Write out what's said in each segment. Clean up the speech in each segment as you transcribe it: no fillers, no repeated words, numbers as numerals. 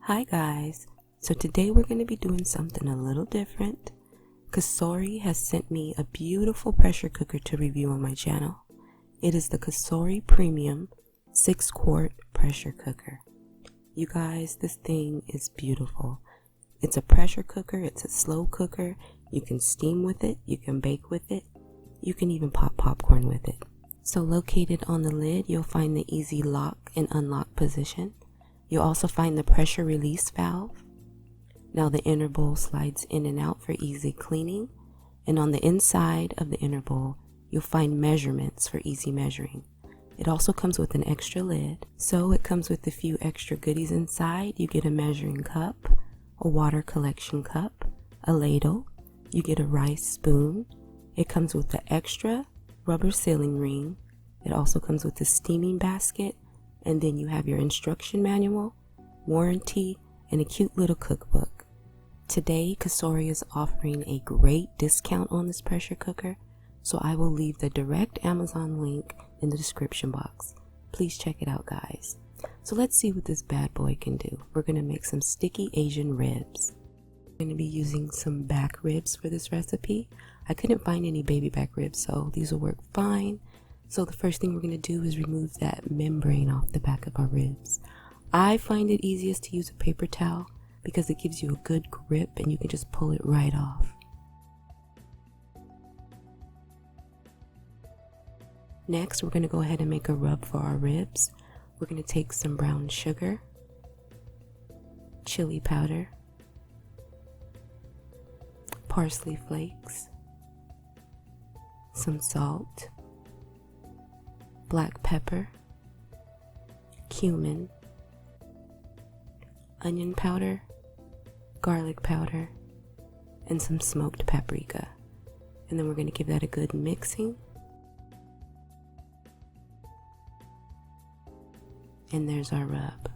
Hi guys, so today we're going to be doing something a little different. Cosori has sent me a beautiful pressure cooker to review on my channel. It is the Cosori Premium 6-quart pressure cooker. You guys, this thing is beautiful. It's a pressure cooker, it's a slow cooker. You can steam with it, you can bake with it, you can even pop popcorn with it. So located on the lid, you'll find the easy lock and unlock position. You'll also find the pressure release valve. Now the inner bowl slides in and out for easy cleaning. And on the inside of the inner bowl, you'll find measurements for easy measuring. It also comes with an extra lid. So it comes with a few extra goodies inside. You get a measuring cup, a water collection cup, a ladle. You get a rice spoon. It comes with the extra rubber sealing ring. It also comes with a steaming basket. And then you have your instruction manual, warranty, and a cute little cookbook. Today, Cosori is offering a great discount on this pressure cooker, so I will leave the direct Amazon link in the description box. Please check it out, guys. So let's see what this bad boy can do. We're going to make some sticky Asian ribs. I'm going to be using some back ribs for this recipe. I couldn't find any baby back ribs, so these will work fine. So the first thing we're going to do is remove that membrane off the back of our ribs. I find it easiest to use a paper towel because it gives you a good grip and you can just pull it right off. Next, we're going to go ahead and make a rub for our ribs. We're going to take some brown sugar, chili powder, parsley flakes, some salt, black pepper, cumin, onion powder, garlic powder, and some smoked paprika. And then we're going to give that a good mixing. And there's our rub.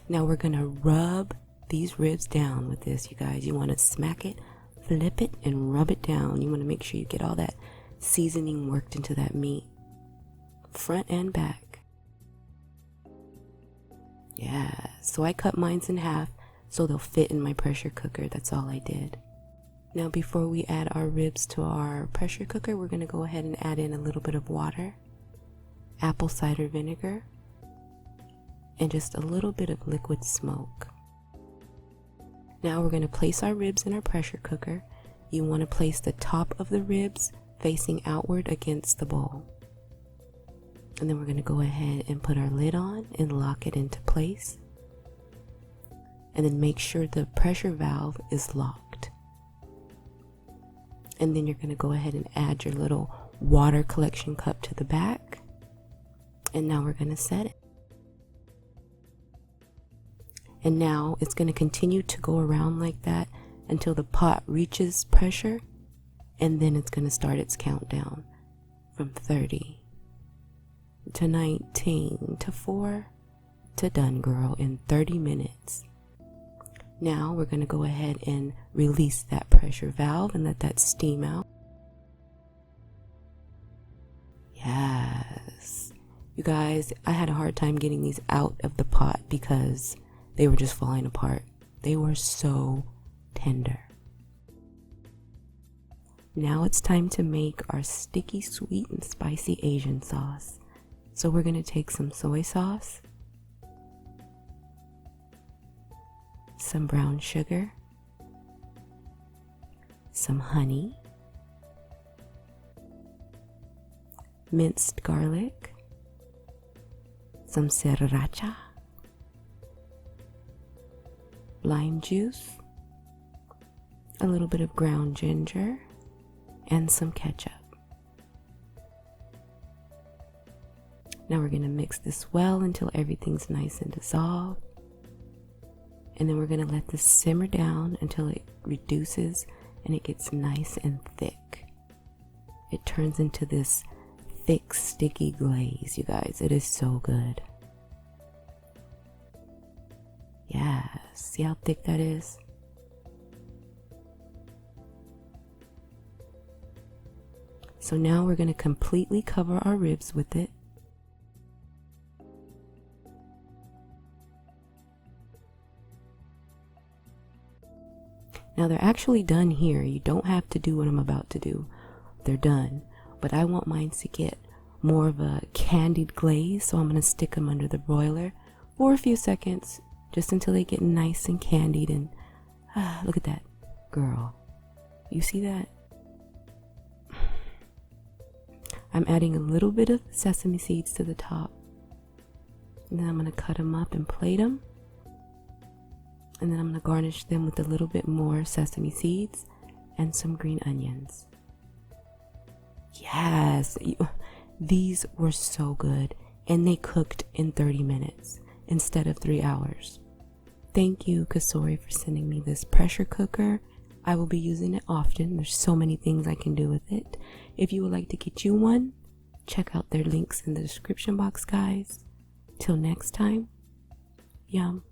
Now we're going to rub these ribs down with this, you guys. You want to smack it, flip it, and rub it down. You want to make sure you get all that seasoning worked into that meat, front and back. Yeah, so I cut mine in half so they'll fit in my pressure cooker. That's all I did. Now before we add our ribs to our pressure cooker, we're going to go ahead and add in a little bit of water, apple cider vinegar, and just a little bit of liquid smoke. Now we're going to place our ribs in our pressure cooker. You want to place the top of the ribs facing outward against the bowl. And then we're going to go ahead and put our lid on and lock it into place. And then make sure the pressure valve is locked. And then you're going to go ahead and add your little water collection cup to the back. And now we're going to set it. And now it's going to continue to go around like that until the pot reaches pressure. And then it's going to start its countdown from 30 to 19 to 4 to done, girl, in 30 minutes. Now we're going to go ahead and release that pressure valve and let that steam out. Yes. You guys, I had a hard time getting these out of the pot because they were just falling apart. They were so tender. Now it's time to make our sticky, sweet, and spicy Asian sauce. So we're going to take some soy sauce, some brown sugar, some honey, minced garlic, some sriracha, lime juice, a little bit of ground ginger, and some ketchup. Now we're going to mix this well until everything's nice and dissolved. And then we're going to let this simmer down until it reduces and it gets nice and thick. It turns into this thick, sticky glaze, you guys. It is so good. Yes, see how thick that is? So now we're going to completely cover our ribs with it. Now they're actually done here. You don't have to do what I'm about to do. They're done. But I want mine to get more of a candied glaze, so I'm going to stick them under the broiler for a few seconds, just until they get nice and candied. And look at that, girl. You see that? I'm adding a little bit of sesame seeds to the top. And then I'm going to cut them up and plate them. And then I'm going to garnish them with a little bit more sesame seeds and some green onions. Yes, these were so good, and they cooked in 30 minutes instead of 3 hours. Thank you, Cosori, for sending me this pressure cooker. I will be using it often. There's so many things I can do with it. If you would like to get you one, check out their links in the description box, guys. Till next time, yum.